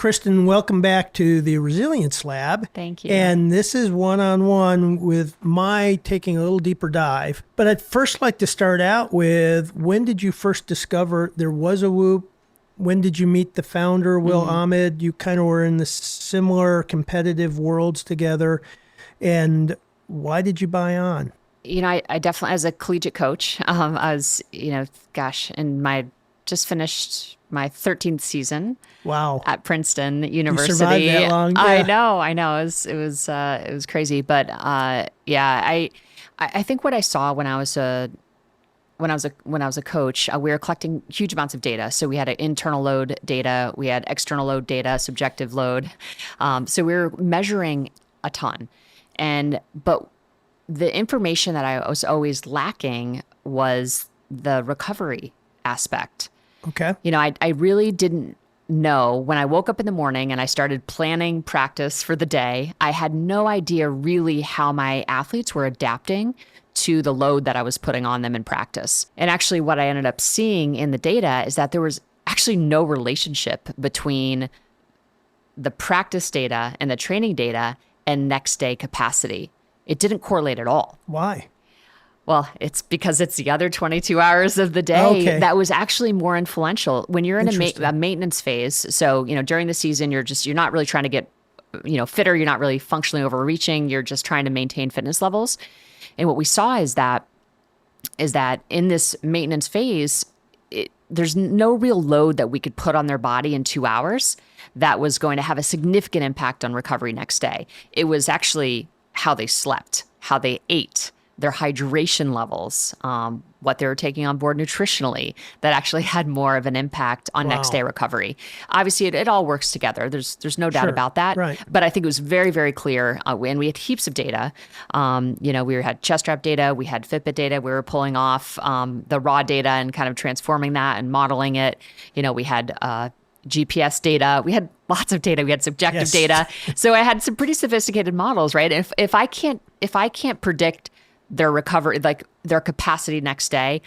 Kristen, welcome back to the Resilience Lab. Thank you. And this is one-on-one with my taking a little deeper dive. But I'd first like to start out with, when did you first discover there was a Whoop? When did you meet the founder, Will Ahmed? You kind of were in the similar competitive worlds together. And why did you buy on? I definitely, as a collegiate coach, I was, just finished my 13th season. Wow. At Princeton University. You survived that long? Yeah. I know. It was crazy. But I think what I saw when I was a coach, we were collecting huge amounts of data. So we had an internal load data, we had external load data, subjective load. So we were measuring a ton. But the information that I was always lacking was the recovery aspect. Okay. I really didn't know when I woke up in the morning and I started planning practice for the day. I had no idea really how my athletes were adapting to the load that I was putting on them in practice. And actually what I ended up seeing in the data is that there was actually no relationship between the practice data and the training data and next day capacity. It didn't correlate at all. Why? Well, it's because it's the other 22 hours of the day that was actually more influential. When you're in a maintenance phase, so, during the season, you're not really trying to get, fitter. You're not really functionally overreaching. You're just trying to maintain fitness levels. And what we saw is that in this maintenance phase, there's no real load that we could put on their body in 2 hours that was going to have a significant impact on recovery next day. It was actually how they slept, how they ate, their hydration levels, what they were taking on board nutritionally, that actually had more of an impact on next day recovery. Obviously, it all works together. There's no doubt about that. Right. But I think it was very, very clear when we had heaps of data. We had chest strap data, we had Fitbit data. We were pulling off the raw data and kind of transforming that and modeling it. We had GPS data. We had lots of data. We had subjective data. So I had some pretty sophisticated models, right? If I can't predict their recovery, like their capacity next day,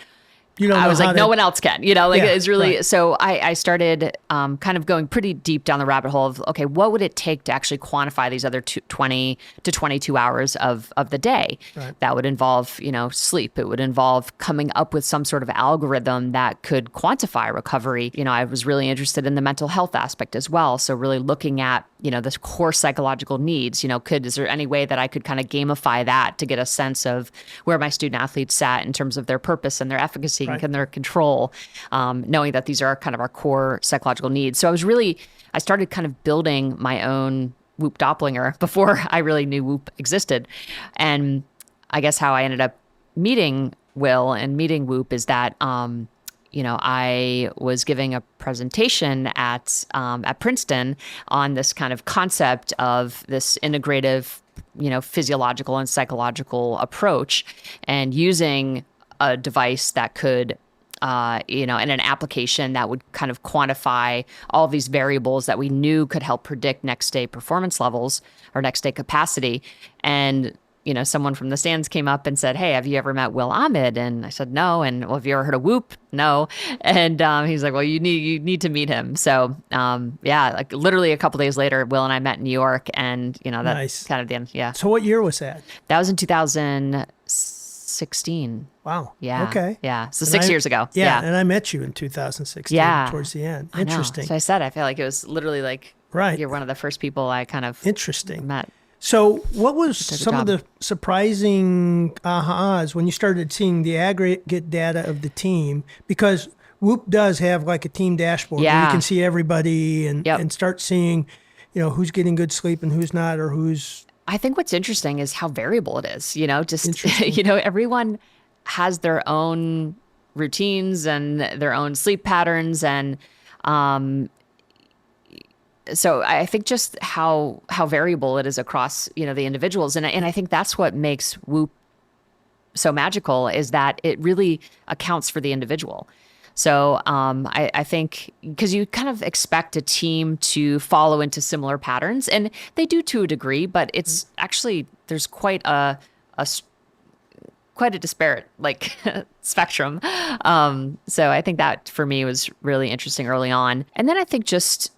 I was like, no one else can, it's really, so I started kind of going pretty deep down the rabbit hole of, okay, what would it take to actually quantify these other 20 to 22 hours of the day? Right. That would involve, sleep. It would involve coming up with some sort of algorithm that could quantify recovery. I was really interested in the mental health aspect as well. So really looking at, the core psychological needs, is there any way that I could kind of gamify that to get a sense of where my student athletes sat in terms of their purpose and their efficacy and their control, knowing that these are kind of our core psychological needs. So I started kind of building my own Whoop Doppler before I really knew Whoop existed. And I guess how I ended up meeting Will and meeting Whoop is that, I was giving a presentation at Princeton on this kind of concept of this integrative, physiological and psychological approach, and using a device that could, in an application that would kind of quantify all these variables that we knew could help predict next day performance levels or next day capacity. And someone from the stands came up and said, "Hey, have you ever met Will Ahmed?" And I said, "No." And, "Well, have you ever heard of Whoop?" "No." And he's like, "Well, you need to meet him." So like literally a couple days later, Will and I met in New York, and that's kind of the end. Yeah. So what year was that? That was in 2016. Wow. Yeah. Okay. Yeah. So 6 years ago. Yeah. And I met you in 2016 towards the end. Interesting. So I said, I feel like it was literally like, you're one of the first people I kind of met. So what was some of the surprising ahas when you started seeing the aggregate data of the team? Because Whoop does have like a team dashboard where you can see everybody and start seeing, who's getting good sleep and who's not, or who's... I think what's interesting is how variable it is, everyone has their own routines and their own sleep patterns. And so I think just how variable it is across, the individuals. And I think that's what makes Whoop so magical, is that it really accounts for the individual. So I think because you kind of expect a team to follow into similar patterns, and they do to a degree, but it's actually, there's quite a disparate spectrum. So I think that for me was really interesting early on. And then I think just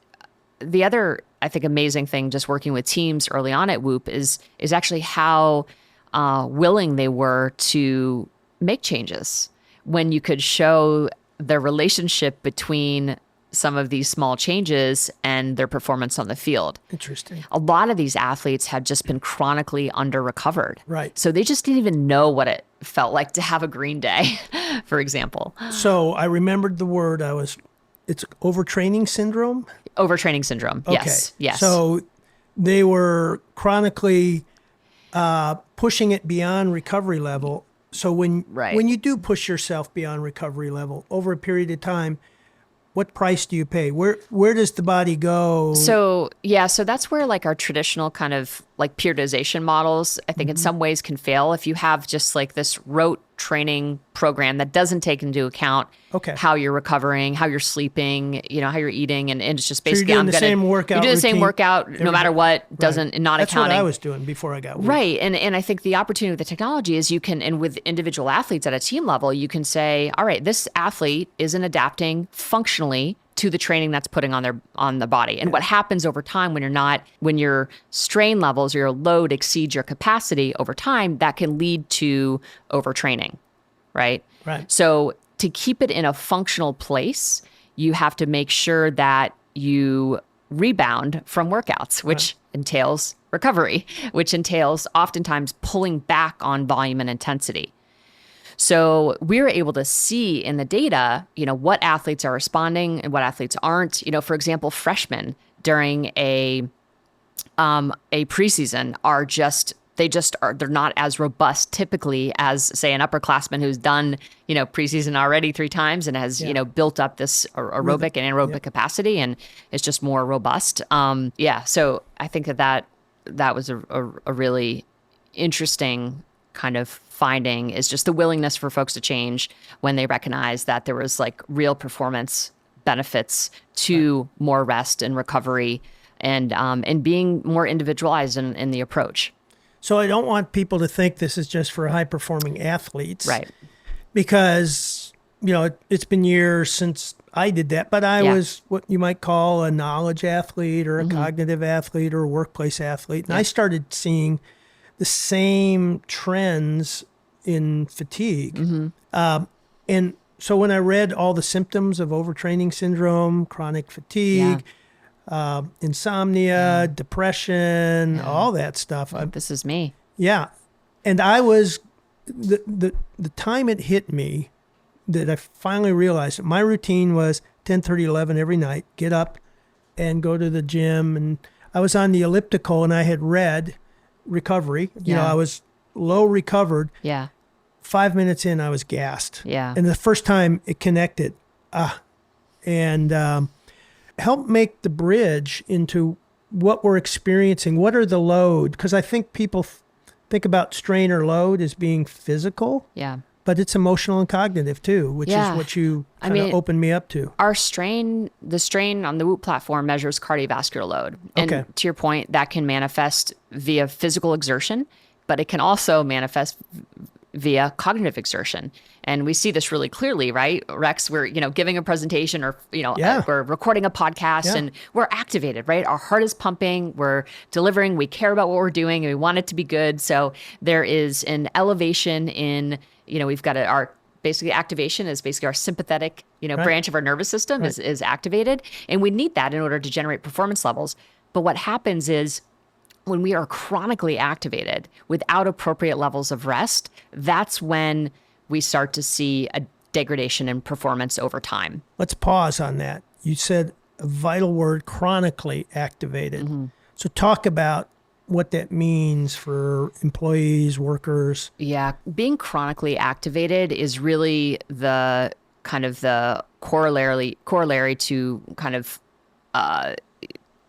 the other, I think, amazing thing just working with teams early on at Whoop is actually how willing they were to make changes when you could show the relationship between some of these small changes and their performance on the field. Interesting. A lot of these athletes had just been chronically under recovered. Right. So they just didn't even know what it felt like to have a green day, for example. So I remembered the word it's overtraining syndrome. Overtraining syndrome. Okay. Yes. Yes. So they were chronically pushing it beyond recovery level. So when you do push yourself beyond recovery level over a period of time, what price do you pay? Where does the body go? So that's where like our traditional kind of like periodization models, I think in some ways can fail if you have just like this rote training program that doesn't take into account how you're recovering, how you're sleeping, how you're eating, and it's just basically you're doing the same workout. You do the same routine workout no matter what, doesn't not That's accounting. what I was doing before I got Whoop. Right. And I think the opportunity with the technology is you can, and with individual athletes at a team level, you can say, all right, this athlete isn't adapting functionally to the training that's putting on the body. And what happens over time when your strain levels or your load exceeds your capacity over time, that can lead to overtraining, right? Right. So to keep it in a functional place, you have to make sure that you rebound from workouts, which entails recovery, which entails oftentimes pulling back on volume and intensity. So we're able to see in the data, what athletes are responding and what athletes aren't. For example, freshmen during a preseason they're not as robust typically as, say, an upperclassman who's done, preseason already 3 times and has, built up this aerobic and anaerobic capacity and is just more robust. So I think that was a really interesting kind of finding, is just the willingness for folks to change when they recognize that there was like real performance benefits to more rest and recovery and being more individualized in the approach. So I don't want people to think this is just for high performing athletes. Right. Because, it's been years since I did that, but I was what you might call a knowledge athlete or a cognitive athlete or a workplace athlete. And I started seeing the same trends in fatigue. And so when I read all the symptoms of overtraining syndrome, chronic fatigue, insomnia, depression, all that stuff. This is me. Yeah. And I was, the time it hit me that I finally realized that my routine was 10:30, 11 every night, get up and go to the gym. And I was on the elliptical and I had read recovery. I was low recovered. Yeah. 5 minutes in, I was gassed. Yeah. And the first time it connected, help make the bridge into what we're experiencing. What are the load? Because I think people think about strain or load as being physical. Yeah. But it's emotional and cognitive too, which is what you kind of opened me up to. The strain on the Whoop platform measures cardiovascular load. And to your point, that can manifest via physical exertion, but it can also manifest via cognitive exertion. And we see this really clearly, right? Rex, we're, giving a presentation or, we're recording a podcast and we're activated, right? Our heart is pumping, we're delivering, we care about what we're doing and we want it to be good. So there is an elevation in, we've got our basically activation is basically our sympathetic, branch of our nervous system is activated. And we need that in order to generate performance levels. But what happens is when we are chronically activated without appropriate levels of rest, that's when we start to see a degradation in performance over time. Let's pause on that. You said a vital word, chronically activated. So talk about what that means for employees, workers. Yeah, being chronically activated is really the kind of the corollary to kind of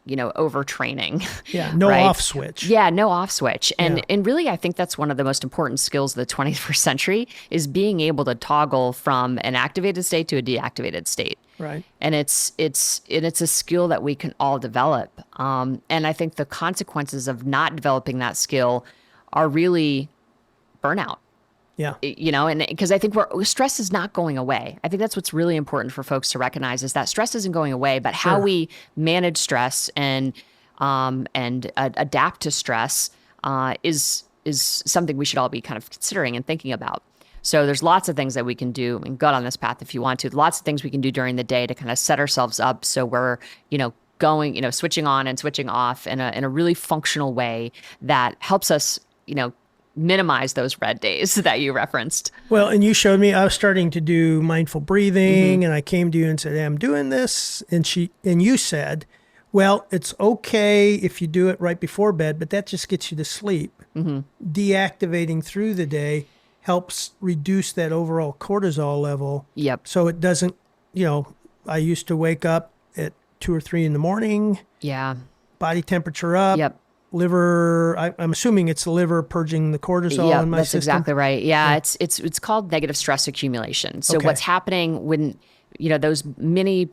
overtraining. Yeah, no off switch. Yeah, no off switch. And really, I think that's one of the most important skills of the 21st century is being able to toggle from an activated state to a deactivated state. Right. And it's a skill that we can all develop. And I think the consequences of not developing that skill are really burnout. Yeah. And because I think stress is not going away. I think that's what's really important for folks to recognize is that stress isn't going away, but how Sure. we manage stress and adapt to stress is something we should all be kind of considering and thinking about. So there's lots of things that we can do and go on this path if you want to. Lots of things we can do during the day to kind of set ourselves up so we're, going, switching on and switching off in a really functional way that helps us, minimize those red days that you referenced. Well, and you showed me I was starting to do mindful breathing, and I came to you and said, hey, I'm doing this. And you said, well, it's okay if you do it right before bed, but that just gets you to sleep. Deactivating through the day helps reduce that overall cortisol level. Yep. So it doesn't, I used to wake up at 2 or 3 in the morning. Yeah. Body temperature up. Yep. Liver, I'm assuming it's the liver purging the cortisol in my that's system. exactly right. Yeah, it's called negative stress accumulation. So what's happening when those mini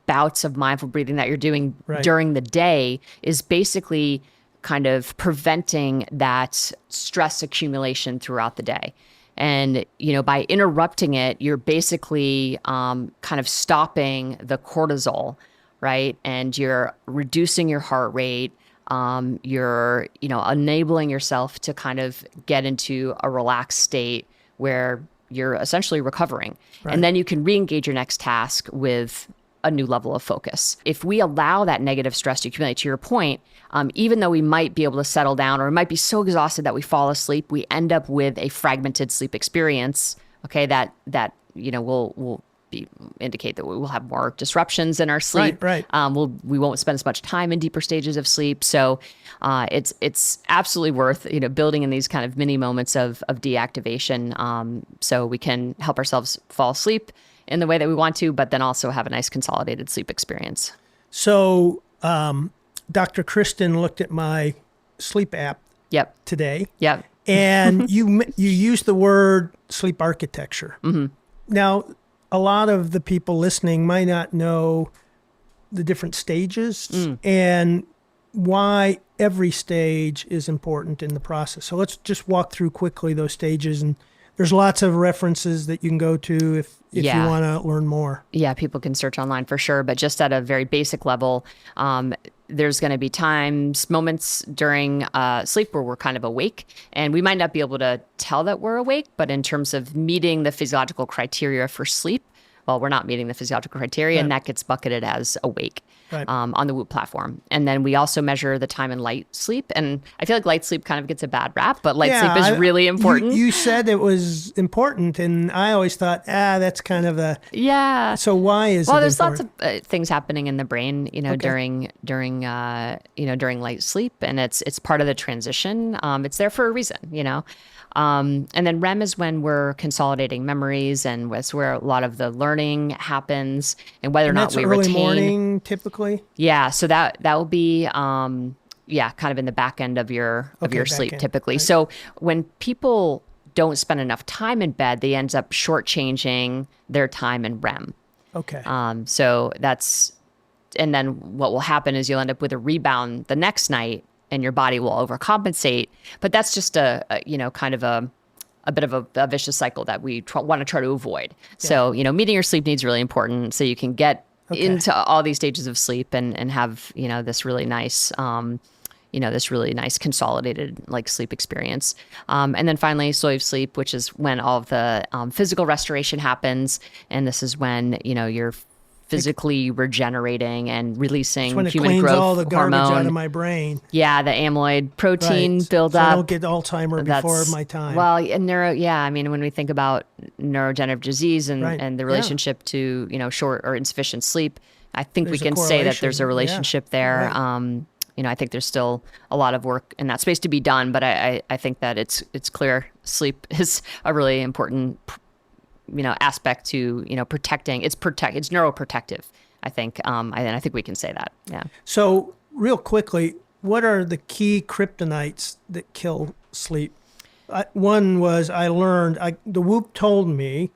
bouts of mindful breathing that you're doing during the day is basically kind of preventing that stress accumulation throughout the day. And, by interrupting it, you're basically kind of stopping the cortisol, right? And you're reducing your heart rate. You're, enabling yourself to kind of get into a relaxed state where you're essentially recovering. Right. And then you can re-engage your next task with a new level of focus. If we allow that negative stress to accumulate, to your point, even though we might be able to settle down or we might be so exhausted that we fall asleep, we end up with a fragmented sleep experience, okay, that will indicate that we will have more disruptions in our sleep. Right. We won't spend as much time in deeper stages of sleep. So it's absolutely worth building in these kind of mini moments of deactivation, so we can help ourselves fall asleep in the way that we want to, but then also have a nice consolidated sleep experience. So Dr. Kristen looked at my sleep app today. Yep. And you used the word sleep architecture. Now, a lot of the people listening might not know the different stages and why every stage is important in the process. So let's just walk through quickly those stages. And there's lots of references that you can go to if you want to learn more. Yeah, people can search online for sure. But just at a very basic level, there's going to be moments during sleep where we're kind of awake. And we might not be able to tell that we're awake, but in terms of meeting the physiological criteria for sleep, well, we're not meeting the physiological criteria, and that gets bucketed as awake on the Whoop platform. And then we also measure the time in light sleep. And I feel like light sleep kind of gets a bad rap, but light sleep is really important. You said it was important, and I always thought, that's kind of a... Yeah. So why is it there's important? lots of things happening in the brain, during light sleep, and it's part of the transition. It's there for a reason, And then REM is when we're consolidating memories, and it's where a lot of the learning happens, and whether or not we early retain. Morning, typically. Yeah, so that will be kind of in the back end of your sleep, typically. Right. So when people don't spend enough time in bed, they end up shortchanging their time in REM. Okay. So that's, and then what will happen is you'll end up with a rebound the next night, and your body will overcompensate. But that's just a kind of a bit of a vicious cycle that we want to try to avoid. Yeah. So, meeting your sleep needs really important, so you can get into all these stages of sleep and have, this really nice, consolidated like sleep experience. And then finally, soy sleep, which is when all of the physical restoration happens. And this is when, you're physically regenerating and releasing human growth hormone. When it cleans all the garbage out of my brain. Yeah, the amyloid protein buildup. So I don't get Alzheimer's before my time. Well, and when we think about neurodegenerative disease and the relationship to, short or insufficient sleep, I think we can say that there's a relationship there. Right. I think there's still a lot of work in that space to be done, but I think that it's clear sleep is a really important aspect to, protecting. It's neuroprotective, I think. And I think we can say that. Yeah. So real quickly, what are the key kryptonites that kill sleep? One was the Whoop told me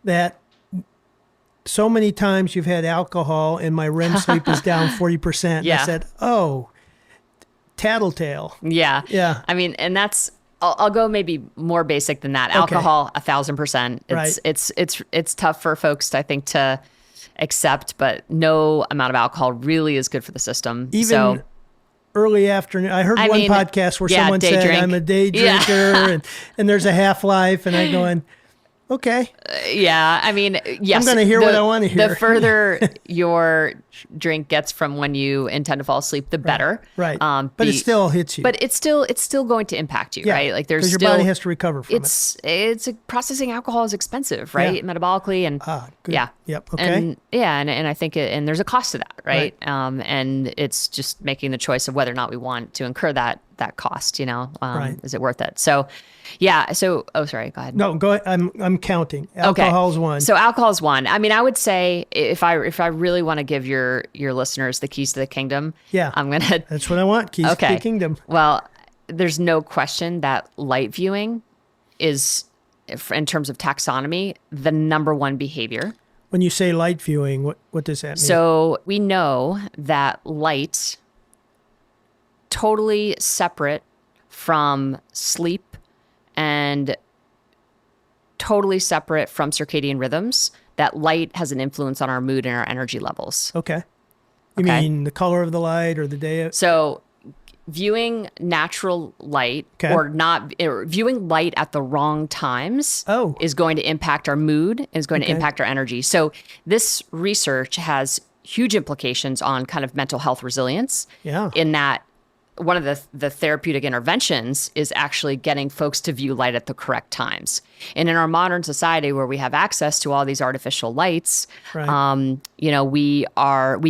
that so many times you've had alcohol and my REM sleep is down 40%. Yeah. I said, tattletale. Yeah. Yeah. I mean, and that's I'll go maybe more basic than that. Okay. Alcohol, 1,000%. Right. It's tough for folks, I think, to accept, but no amount of alcohol really is good for the system. Even So early afternoon. I heard one podcast where someone day said, drink. I'm a day drinker and there's a half-life. And I going, okay. Yeah, I mean, yes. I'm going to hear what I want to hear. The further your drink gets from when you intend to fall asleep, the better. Right. But it still hits you. But it's still going to impact you, right? Like there's because your body has to recover from it. It's processing alcohol is expensive, right? Metabolically and good. yeah. Yep. Okay. And I think and there's a cost to that, right? And it's just making the choice of whether or not we want to incur that cost, is it worth it? So sorry, go ahead. No, go ahead. I'm counting. Alcohol's one. So alcohol's one. I mean, I would say if I really want to give your listeners the keys to the kingdom, I'm going to. That's what I want. Keys to the kingdom. Well, there's no question that light viewing is, in terms of taxonomy, the number one behavior. When you say light viewing, what does that mean? So we know that light, totally separate from sleep and totally separate from circadian rhythms, that light has an influence on our mood and our energy levels. Okay. You mean the color of the light or the day? So viewing natural light or viewing light at the wrong times is going to impact our mood, is going to impact our energy. So this research has huge implications on kind of mental health resilience. Yeah. In that one of the therapeutic interventions is actually getting folks to view light at the correct times. And in our modern society where we have access to all these artificial lights, we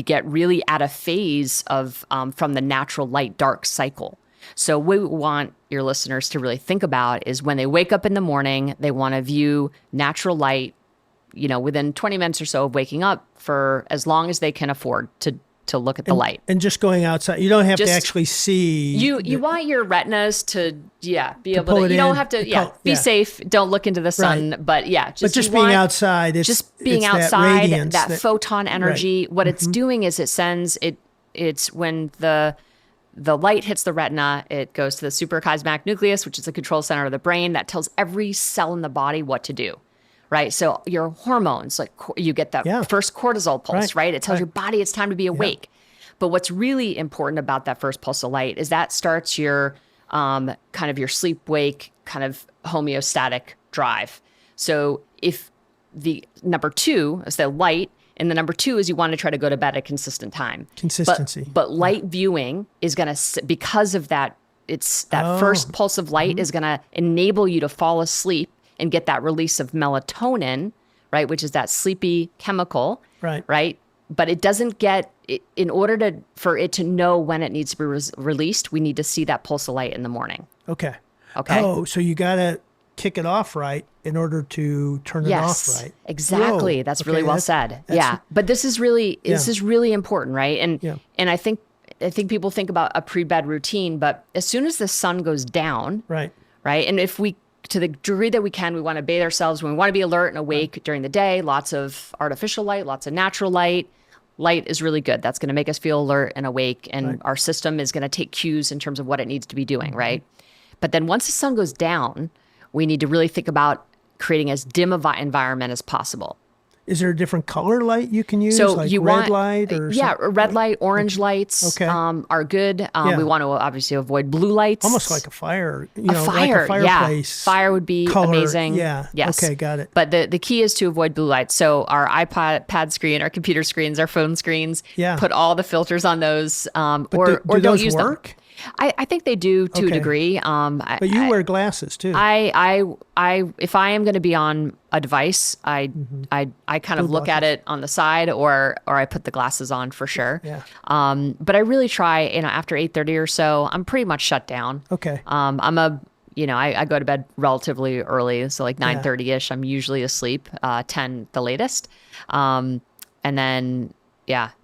get really out of phase of from the natural light dark cycle. So what we want your listeners to really think about is when they wake up in the morning, they want to view natural light, within 20 minutes or so of waking up for as long as they can afford to look at the light. And just going outside. You don't have to actually see. You want your retinas to be able to, you don't have to, be safe. Don't look into the sun, but just being outside. That photon energy, what it's doing is it's when the light hits the retina, it goes to the suprachiasmatic nucleus, which is the control center of the brain that tells every cell in the body what to do. Right. So your hormones, like you get that first cortisol pulse, right? It tells your body it's time to be awake. But what's really important about that first pulse of light is that starts your kind of your sleep wake kind of homeostatic drive. So if the number two is the light, and the number two is you want to try to go to bed at a consistent time. Consistency. But light viewing is going to, because of that, it's that first pulse of light is going to enable you to fall asleep and get that release of melatonin, right, which is that sleepy chemical, right? But it doesn't get, in order for it to know when it needs to be released, we need to see that pulse of light in the morning. Okay. Okay. So you got to kick it off right in order to turn it off right. Exactly. Whoa. That's really well said. Yeah. But this is really important, right? And I think people think about a pre-bed routine, but as soon as the sun goes down, right? And if we, to the degree that we can, we want to bathe ourselves when we want to be alert and awake during the day. Lots of artificial light, lots of natural light. Light is really good. That's going to make us feel alert and awake, and our system is going to take cues in terms of what it needs to be doing, right? But then once the sun goes down, we need to really think about creating as dim of an environment as possible. Is there a different color light you can use, so like you red light? Red light, orange lights are good. We want to obviously avoid blue lights. Almost like a fire, like a fireplace. Fire would be amazing. Yeah. Yes. Okay, got it. But the key is to avoid blue lights. So our iPad screen, our computer screens, our phone screens, put all the filters on those, or don't use work? them. I think they do to a degree. But you wear glasses too. If I am going to be on a device, I kind of look at it on the side, or I put the glasses on for sure. Yeah. But I really try, after 8:30 or so, I'm pretty much shut down. Okay. I go to bed relatively early, so like 9:30ish. I'm usually asleep, 10 the latest. And then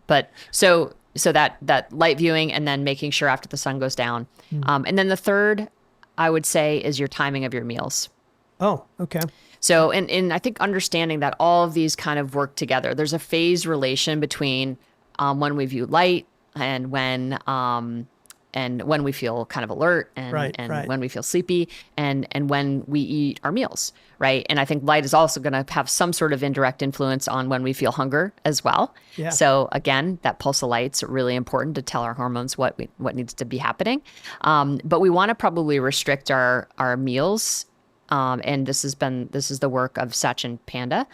but so that light viewing, and then making sure after the sun goes down. And then the third, I would say, is your timing of your meals. Oh, okay. So, and I think understanding that all of these kind of work together. There's a phase relation between when we view light and when and when we feel kind of alert and, when we feel sleepy and when we eat our meals, right? And I think light is also going to have some sort of indirect influence on when we feel hunger as well. Yeah. So again, that pulse of light's really important to tell our hormones what needs to be happening. But we want to probably restrict our meals. And this is the work of Sachin Panda,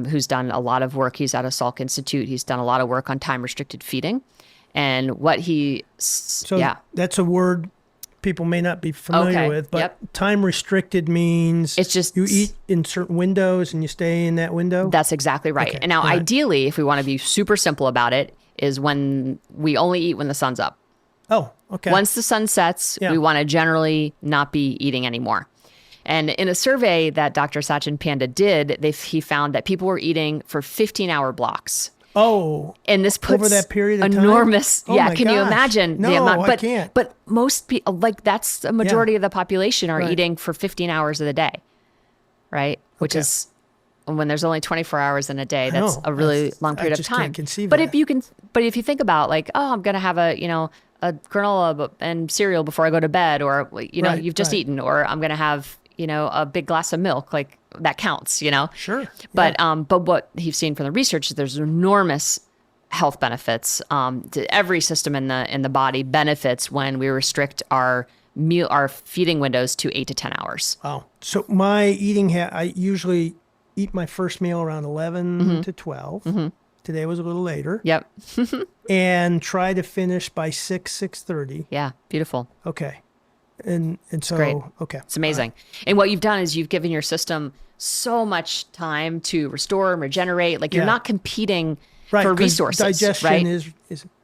who's done a lot of work. He's at a Salk Institute. He's done a lot of work on time restricted feeding. And what that's a word people may not be familiar with, but time restricted means it's just you eat in certain windows and you stay in that window. That's exactly right. Okay. And now ideally, if we want to be super simple about it, is when we only eat when the sun's up. Oh, okay. Once the sun sets, we want to generally not be eating anymore. And in a survey that Dr. Sachin Panda did, he found that people were eating for 15-hour blocks. Oh, and this puts over that period of enormous. time? Yeah, can you imagine the amount? No, I can't. But most people, that's the majority of the population are eating for 15 hours of the day, right? Which is when there's only 24 hours in a day. That's a really long period of time. Can't conceive but of that. if you think about I'm going to have a granola and cereal before I go to bed, or you've just eaten, or I'm going to have a big glass of milk, like that counts, Sure. But what he's seen from the research is there's enormous health benefits to every system in the body benefits when we restrict our feeding windows to 8 to 10 hours. Wow. So my eating I usually eat my first meal around 11 to 12. Mm-hmm. Today was a little later. Yep. And try to finish by 6:30. Yeah. Beautiful. Okay. And so, great. Okay. It's amazing. And what you've done is you've given your system so much time to restore and regenerate. Like you're not competing for resources. Digestion right?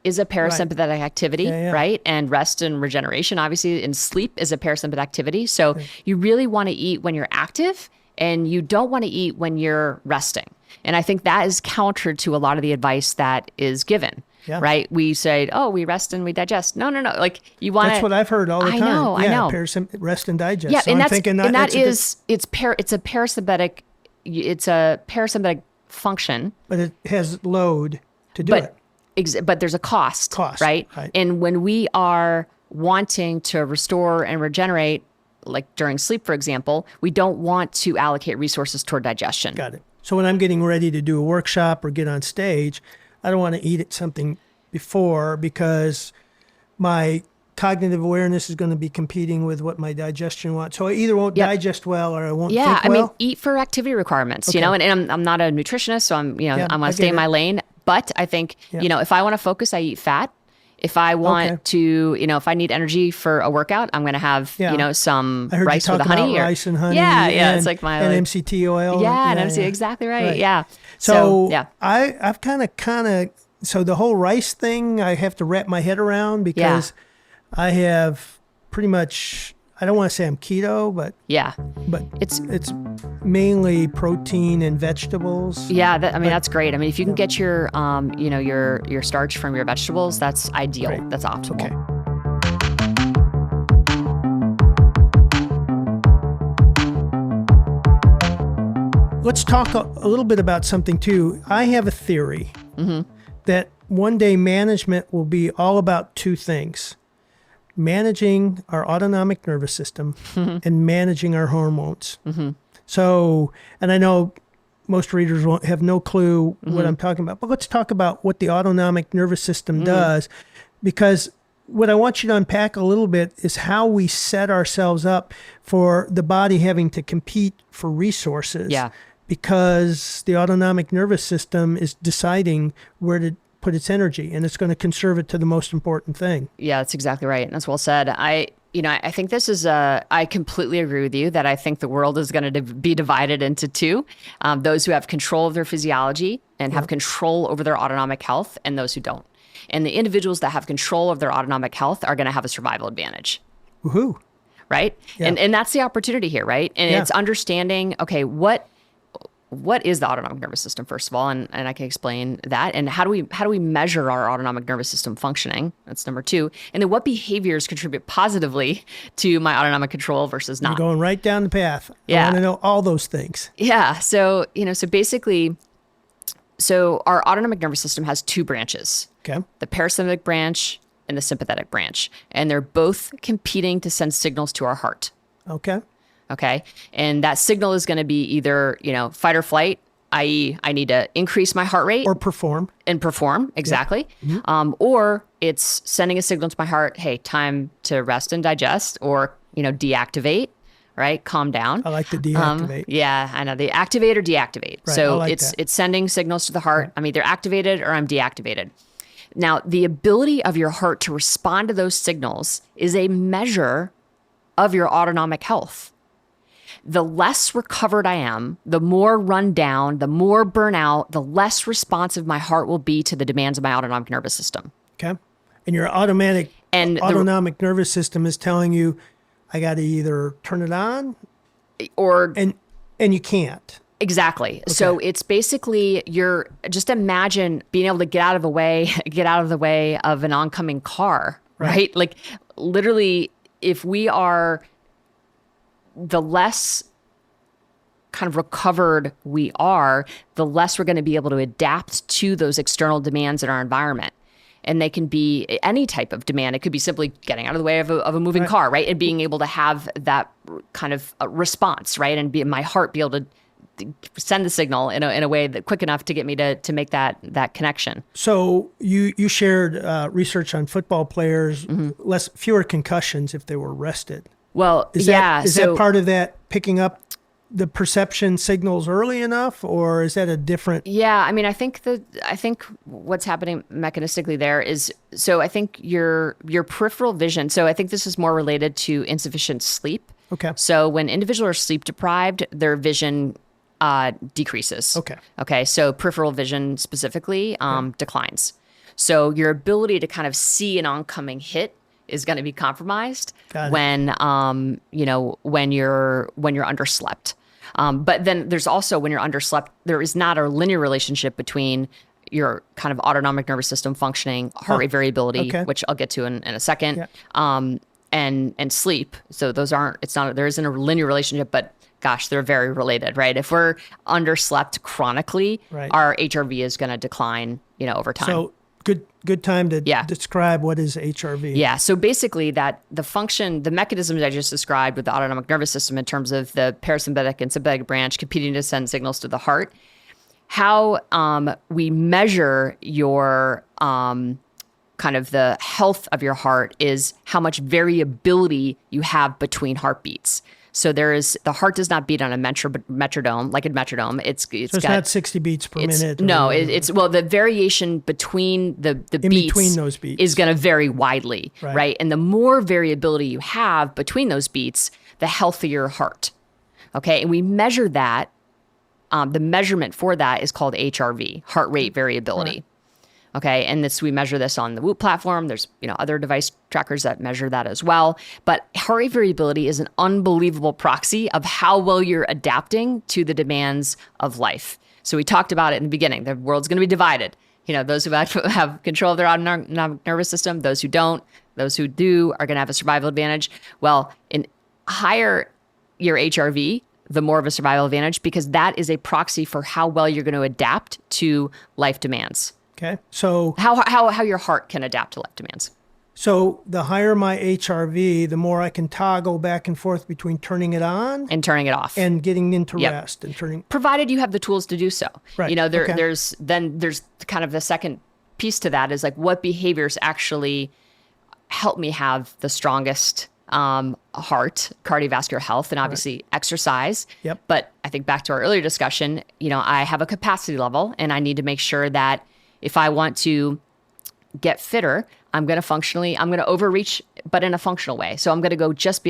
is a parasympathetic activity, right? And rest and regeneration, obviously, and sleep is a parasympathetic activity. So you really want to eat when you're active, and you don't want to eat when you're resting. And I think that is counter to a lot of the advice that is given. Yeah. Right? We say, we rest and we digest. No. Like you want to. That's what I've heard all the time. I know. Rest and digest. Yeah, so and I'm thinking it's a parasympathetic function. But it has load to do it. But there's a cost, right? And when we are wanting to restore and regenerate, like during sleep, for example, we don't want to allocate resources toward digestion. Got it. So when I'm getting ready to do a workshop or get on stage, I don't want to eat something before because my cognitive awareness is going to be competing with what my digestion wants. So I either won't digest well or I won't think well. I mean, eat for activity requirements, and I'm not a nutritionist, so I'm going to stay in my lane. But I think, if I want to focus, I eat fat. If I want to, if I need energy for a workout, I'm going to have, some rice with honey. Rice and honey. Yeah. It's like and MCT oil. Yeah, and MCT, exactly right. Yeah. So I've kind of, so the whole rice thing, I have to wrap my head around because I have pretty much, I don't want to say I'm keto, but it's mainly protein and vegetables. Yeah, that's great. I mean, if you can get your your starch from your vegetables, that's ideal. Right. That's optimal. Okay. Let's talk a little bit about something too. I have a theory that one day management will be all about two things: managing our autonomic nervous system and managing our hormones. So, and I know most readers won't have no clue what I'm talking about, but let's talk about what the autonomic nervous system does, because what I want you to unpack a little bit is how we set ourselves up for the body having to compete for resources. Yeah. Because the autonomic nervous system is deciding where to put its energy, and it's going to conserve it to the most important thing. Yeah, that's exactly right. And that's well said. I think this is I completely agree with you that I think the world is going to be divided into two. Those who have control of their physiology and have control over their autonomic health, and those who don't. And the individuals that have control of their autonomic health are going to have a survival advantage. Woohoo. Right? Yeah. And that's the opportunity here, right? And it's understanding, okay, what is the autonomic nervous system, first of all, and I can explain that, and how do we measure our autonomic nervous system functioning? That's number two. And then what behaviors contribute positively to my autonomic control versus not? You're going right down the path. I want to know all those things. Yeah. So basically, our autonomic nervous system has two branches. Okay. The parasympathetic branch and the sympathetic branch. And they're both competing to send signals to our heart. Okay. Okay. And that signal is going to be either, fight or flight, i.e., I need to increase my heart rate Or perform. and perform. Exactly. Or it's sending a signal to my heart, hey, time to rest and digest, or, deactivate, right? Calm down. I like the deactivate. Yeah, I know. The activate or deactivate. Right, I So like it's that. it's sending signals to the heart. I'm either activated or I'm deactivated. Now, the ability of your heart to respond to those signals is a measure of your autonomic health. The less recovered I am, the more run down, the more burnout, the less responsive my heart will be to the demands of my autonomic nervous system. Okay. And your autonomic nervous system is telling you, I got to either turn it on Or and you can't. exactly. So it's basically just imagine being able to get out of the way of an oncoming car, right? Like literally, if we are, the less kind of recovered we are, the less we're going to be able to adapt to those external demands in our environment. And they can be any type of demand. It could be simply getting out of the way of a moving car, right? And being able to have that kind of response, right? And my heart be able to send the signal in a way that quick enough to get me to make that connection. So you shared research on football players, fewer concussions if they were rested. Well, Is that part of that picking up the perception signals early enough, or is that a different? Yeah, I mean, I think what's happening mechanistically there is, so I think your peripheral vision. So I think this is more related to insufficient sleep. Okay. So when individuals are sleep deprived, their vision decreases. Okay. Okay. So peripheral vision specifically declines. So your ability to kind of see an oncoming hit is going to be compromised when you're underslept. But then there's also, when you're underslept, there is not a linear relationship between your kind of autonomic nervous system functioning, heart rate variability, which I'll get to in a second, and sleep. So there isn't a linear relationship, but gosh, they're very related, right? If we're underslept chronically, our HRV is going to decline, over time. So good time to describe what is HRV. Yeah. So basically the mechanisms I just described with the autonomic nervous system in terms of the parasympathetic and sympathetic branch competing to send signals to the heart, how we measure your kind of the health of your heart is how much variability you have between heartbeats. So the heart does not beat on a metronome, like a metronome. It's not 60 beats per minute. No, the variation between the beats, between those beats is going to vary widely, right? And the more variability you have between those beats, the healthier your heart. Okay, and we measure that. The measurement for that is called HRV, heart rate variability. Right. Okay, and we measure this on the Whoop platform. There's other device trackers that measure that as well. But heart rate variability is an unbelievable proxy of how well you're adapting to the demands of life. So we talked about it in the beginning. The world's going to be divided. Those who have control of their autonomic nervous system, those who don't, those who do are going to have a survival advantage. Well, in higher your HRV, the more of a survival advantage, because that is a proxy for how well you're going to adapt to life demands. Okay. So how your heart can adapt to life demands. So the higher my HRV, the more I can toggle back and forth between turning it on and turning it off and getting into rest and turning. Provided you have the tools to do so. Right. There's kind of the second piece to that is like, what behaviors actually help me have the strongest heart, cardiovascular health, and obviously exercise. Yep. But I think back to our earlier discussion, I have a capacity level and I need to make sure that if I want to get fitter, I'm going to overreach, but in a functional way. So I'm going to go just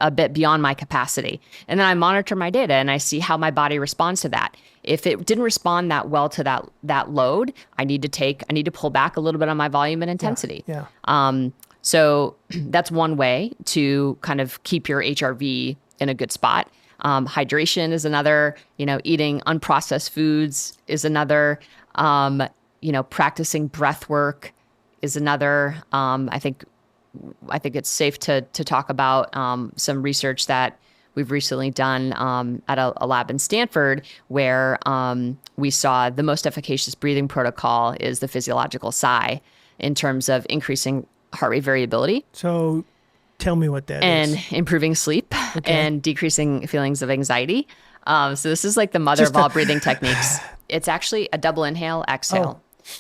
a bit beyond my capacity. And then I monitor my data and I see how my body responds to that. If it didn't respond that well to that load, I need to pull back a little bit on my volume and intensity. Yeah. So that's one way to kind of keep your HRV in a good spot. Hydration is another, eating unprocessed foods is another, practicing breath work is another. I think it's safe to talk about some research that we've recently done at a lab in Stanford where we saw the most efficacious breathing protocol is the physiological sigh in terms of increasing heart rate variability So tell me what that and is. improving sleep and decreasing feelings of anxiety. So this is like the mother Just of all breathing techniques. It's actually a double inhale, exhale. Oh.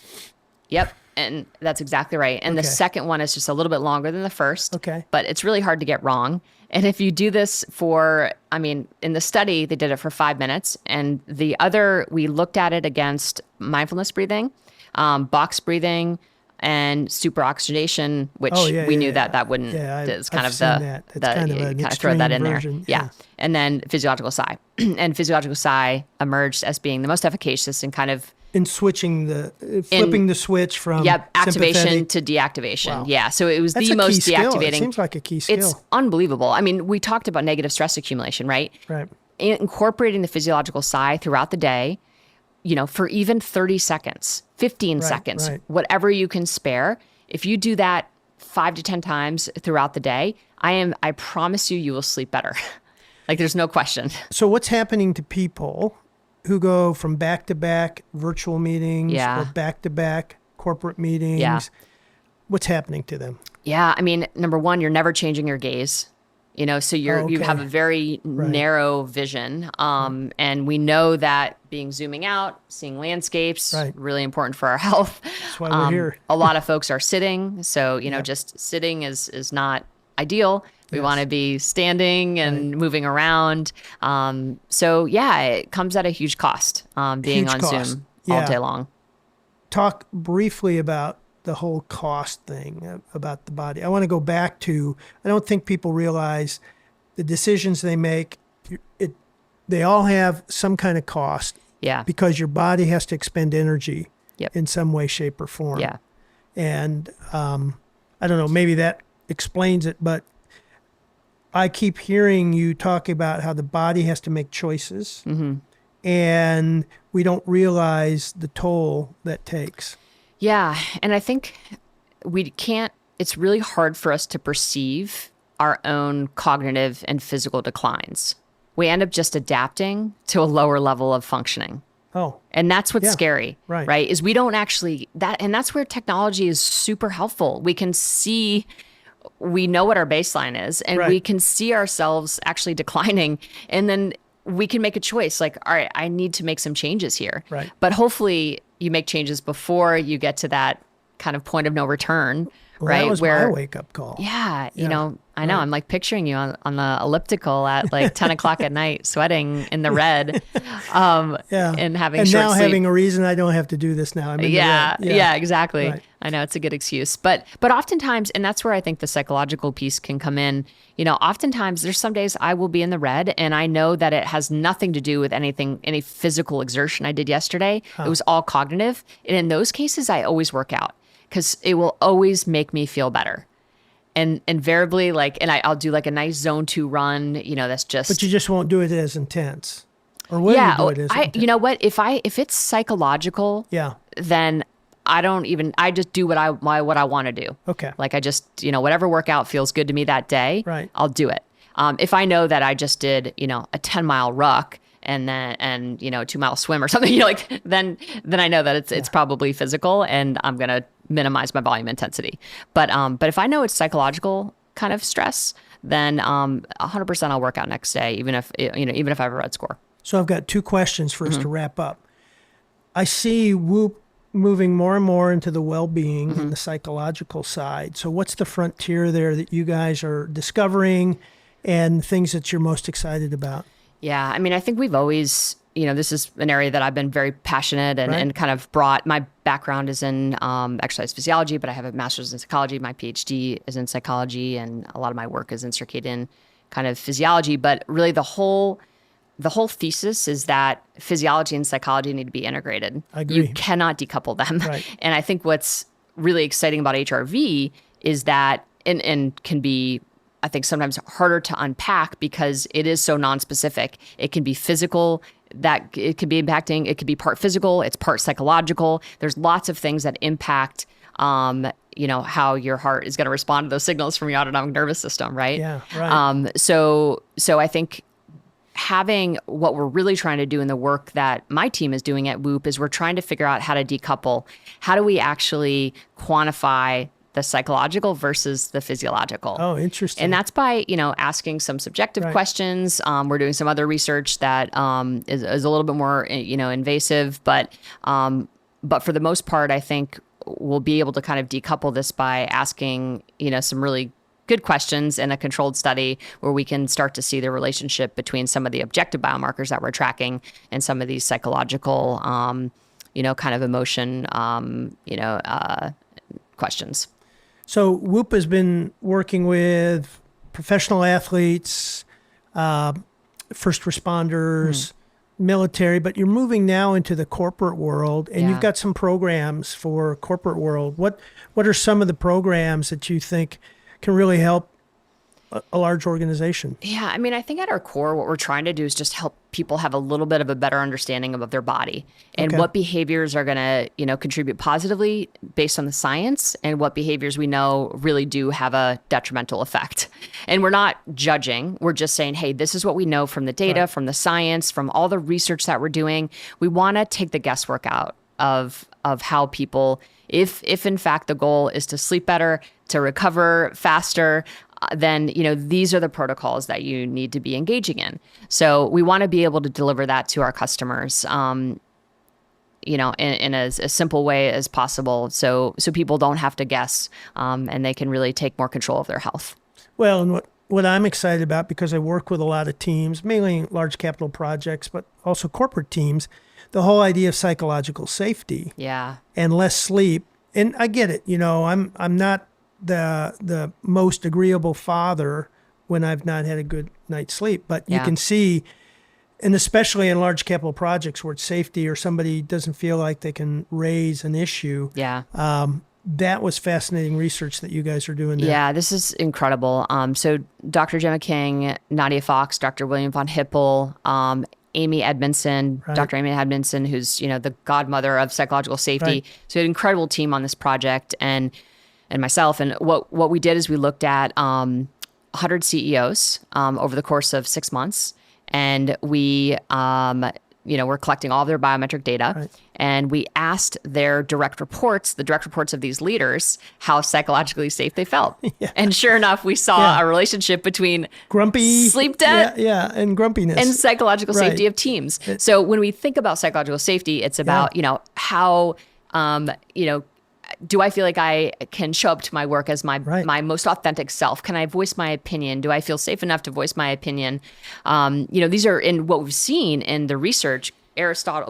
Yep. And that's exactly right. And the Okay. second one is just a little bit longer than the first. Okay. But it's really hard to get wrong. And if you do this for, I mean, in the study, they did it for 5 minutes. And the other, we looked at it against mindfulness breathing, box breathing, and super oxygenation, which Oh, yeah, we yeah, knew yeah. that wouldn't, Yeah, it's kind I've of seen the, that. That's kind of you an kind of throw that extreme in version. there. Yeah. And then physiological sigh. And physiological sigh emerged as being the most efficacious and kind of In flipping the switch from activation sympathetic. to deactivation. Wow. Yeah. So it was That's the a key most skill. deactivating. It seems like a key It's skill. unbelievable. I mean, we talked about negative stress accumulation, right? Right. Incorporating the physiological sigh throughout the day, for even 30 seconds, 15 seconds, right. whatever you can spare. If you do that 5 to 10 times throughout the day, I promise you will sleep better. Like there's no question. So what's happening to people who go from back-to-back virtual meetings Yeah. or back-to-back corporate meetings? Yeah. What's happening to them? Yeah. I mean, number one, you're never changing your gaze. So you Okay. have a very narrow vision. And we know that zooming out, seeing landscapes, Right. really important for our health. That's why we're here. A lot of folks are sitting. So, just sitting is not ideal. We Yes. want to be standing and moving around. So yeah, it comes at a huge cost, being Huge on cost. Zoom all Yeah. day long. Talk briefly about the whole cost thing about the body. I want to go back to, I don't think people realize the decisions they make, they all have some kind of cost Yeah. because your body has to expend energy Yep. in some way, shape, or form. Yeah. And I don't know, maybe that explains it, but I keep hearing you talk about how the body has to make choices, and we don't realize the toll that takes. Yeah. And I think it's really hard for us to perceive our own cognitive and physical declines. We end up just adapting to a lower level of functioning. Oh, And that's what's Yeah, scary, right. Is we don't actually and that's where technology is super helpful. We know what our baseline is, and we Right. can see ourselves actually declining, and then we can make a choice like, all right, I need to make some changes here. Right. But hopefully you make changes before you get to that kind of point of no return, well, right? that was my wake-up call. Yeah, Yeah, I know. right. I'm like picturing you on the elliptical at like 10 o'clock at night, sweating in the red, Yeah. and having and short now sleep. having a reason I don't have to do this now. I'm in the Yeah, red. yeah, exactly. Right. I know it's a good excuse, but oftentimes, and that's where I think the psychological piece can come in. Oftentimes there's some days I will be in the red, and I know that it has nothing to do with any physical exertion I did yesterday. It was all cognitive, and in those cases, I always work out because it will always make me feel better. And invariably, I'll do like a nice zone 2 run. That's just. But you just won't do it as intense. Or will you do it as intense? You know what? If it's psychological, Yeah. then I just do what I want to do. Okay. Like I just, whatever workout feels good to me that day, Right. I'll do it. If I know that I just did, a 10-mile ruck and 2-mile swim or something, then I know that it's probably physical, and I'm going to minimize my volume intensity. But if I know it's psychological kind of stress, then 100% I'll work out next day, even if I have a red score. So I've got two questions for us Mm-hmm. to wrap up. I see Whoop moving more and more into the well-being Mm-hmm. and the psychological side. So what's the frontier there that you guys are discovering and things that you're most excited about? Yeah, I mean, I think we've always, this is an area that I've been very passionate Right. and kind of brought. My background is in exercise physiology, but I have a master's in psychology. My PhD is in psychology, and a lot of my work is in circadian kind of physiology. But really, the whole thesis is that physiology and psychology need to be integrated. I agree. You cannot decouple them. Right. And I think what's really exciting about HRV is that, and can be, I think, sometimes harder to unpack because it is so nonspecific. It can be physical, that it could be impacting, it could be part physical, it's part psychological. There's lots of things that impact, how your heart is going to respond to those signals from your autonomic nervous system, right? Yeah, right. So I think having what we're really trying to do in the work that my team is doing at Whoop is we're trying to figure out how to decouple. How do we actually quantify the psychological versus the physiological. Oh, interesting. And that's by, asking some subjective questions. We're doing some other research that is a little bit more, invasive, but for the most part, I think we'll be able to kind of decouple this by asking, some really good questions in a controlled study where we can start to see the relationship between some of the objective biomarkers that we're tracking and some of these psychological, kind of emotion, questions. So Whoop has been working with professional athletes, first responders, military, but you're moving now into the corporate world, and you've got some programs for corporate world. What are some of the programs that you think can really help a large organization? Yeah, I mean, I think at our core, what we're trying to do is just help people have a little bit of a better understanding of their body and what behaviors are going to, contribute positively based on the science, and what behaviors we know really do have a detrimental effect. And we're not judging. We're just saying, hey, this is what we know from the data, from the science, from all the research that we're doing. We want to take the guesswork out of how people, if in fact the goal is to sleep better, to recover faster, then, these are the protocols that you need to be engaging in. So we want to be able to deliver that to our customers, in as simple way as possible. So people don't have to guess, and they can really take more control of their health. Well, and what I'm excited about, because I work with a lot of teams, mainly large capital projects, but also corporate teams, the whole idea of psychological safety and less sleep. And I get it. I'm not the most agreeable father when I've not had a good night's sleep, but you can see, and especially in large capital projects where it's safety or somebody doesn't feel like they can raise an issue. That was fascinating research that you guys are doing there. Yeah, this is incredible. So Dr. Gemma King, Nadia Fox, Dr. William von Hippel, Amy Edmondson, Dr. Amy Edmondson, who's, the godmother of psychological safety. So an incredible team on this project, and myself. And what we did is we looked at 100 CEOs over the course of 6 months. And we, we're collecting all of their biometric data. And we asked their direct reports of these leaders, how psychologically safe they felt. And sure enough, we saw a relationship between grumpy sleep debt and grumpiness and psychological safety of teams. So when we think about psychological safety, it's about, how, do I feel like I can show up to my work as my most authentic self? Can I voice my opinion? Do I feel safe enough to voice my opinion? These are in what we've seen in the research.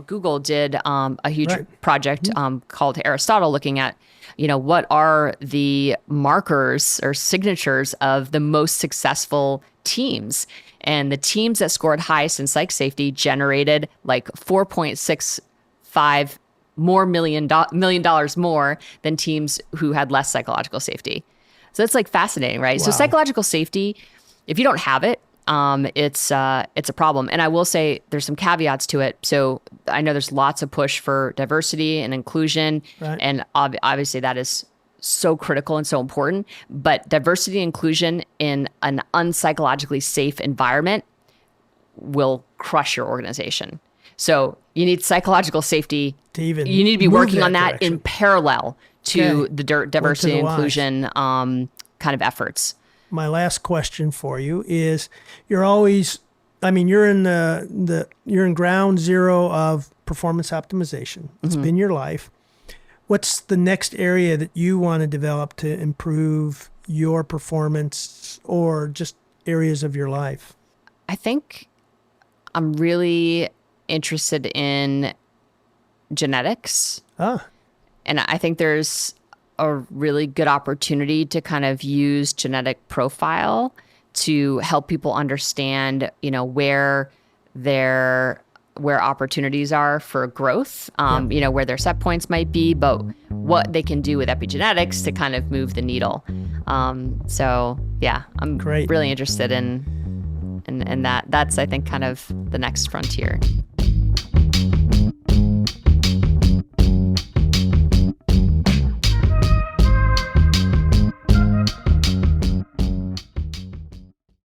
Google did a huge project called Aristotle, looking at, what are the markers or signatures of the most successful teams. And the teams that scored highest in psych safety generated like 4.65 $1 million more than teams who had less psychological safety. So that's like fascinating, right? Wow. So psychological safety, if you don't have it, it's a problem. And I will say there's some caveats to it. So I know there's lots of push for diversity and inclusion, and obviously that is so critical and so important. But diversity and inclusion in an unpsychologically safe environment will crush your organization. So you need psychological safety. You need to be working on that in parallel to the diversity and inclusion kind of efforts. My last question for you is: you're always, you're in ground zero of performance optimization. It's been your life. What's the next area that you want to develop to improve your performance, or just areas of your life? I think I'm really interested in genetics. And I think there's a really good opportunity to kind of use genetic profile to help people understand, where opportunities are for growth, where their set points might be, but what they can do with epigenetics to kind of move the needle. I'm really interested in that. That's, I think, kind of the next frontier.